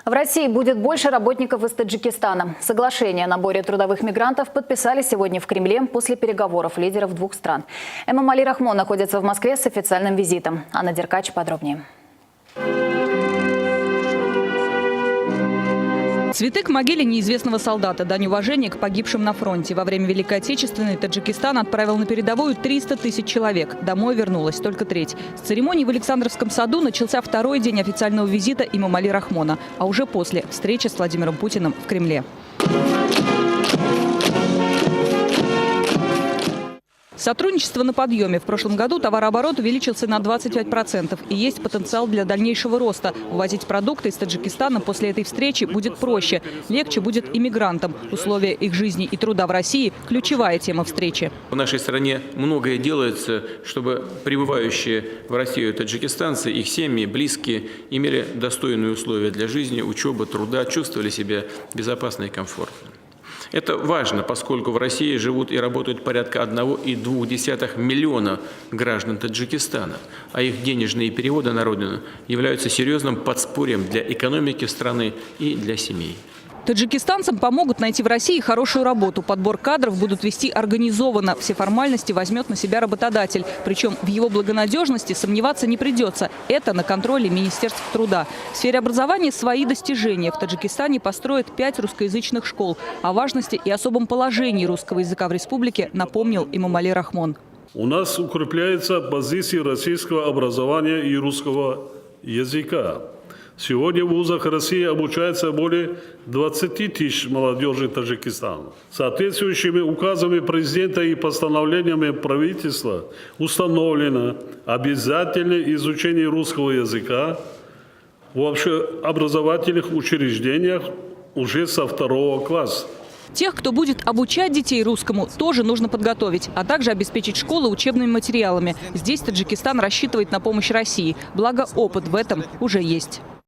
В России будет больше работников из Таджикистана. Соглашение о наборе трудовых мигрантов подписали сегодня в Кремле после переговоров лидеров двух стран. Эмомали Рахмон находится в Москве с официальным визитом. Анна Деркач подробнее. Цветы к могиле неизвестного солдата, дань уважения к погибшим на фронте. Во время Великой Отечественной Таджикистан отправил на передовую 300 тысяч человек. Домой вернулась только треть. С церемонии в Александровском саду начался второй день официального визита Эмомали Рахмона. А уже после – встреча с Владимиром Путиным в Кремле. Сотрудничество на подъеме. В прошлом году товарооборот увеличился на 25%. И есть потенциал для дальнейшего роста. Ввозить продукты из Таджикистана после этой встречи будет проще. Легче будет иммигрантам. Условия их жизни и труда в России – ключевая тема встречи. В нашей стране многое делается, чтобы прибывающие в Россию таджикистанцы, их семьи, близкие имели достойные условия для жизни, учебы, труда, чувствовали себя безопасно и комфортно. Это важно, поскольку в России живут и работают порядка 1,2 миллиона граждан Таджикистана, а их денежные переводы на родину являются серьезным подспорьем для экономики страны и для семей. Таджикистанцам помогут найти в России хорошую работу. Подбор кадров будут вести организованно. Все формальности возьмет на себя работодатель. Причем в его благонадежности сомневаться не придется. Это на контроле Министерства труда. В сфере образования свои достижения. В Таджикистане построят 5 русскоязычных школ. О важности и особом положении русского языка в республике напомнил Эмомали Рахмон. У нас укрепляются позиции российского образования и русского языка. Сегодня в вузах России обучается более 20 тысяч молодежи Таджикистана. Соответствующими указами президента и постановлениями правительства установлено обязательное изучение русского языка в общеобразовательных учреждениях уже со 2 класса. Тех, кто будет обучать детей русскому, тоже нужно подготовить, а также обеспечить школы учебными материалами. Здесь Таджикистан рассчитывает на помощь России. Благо, опыт в этом уже есть.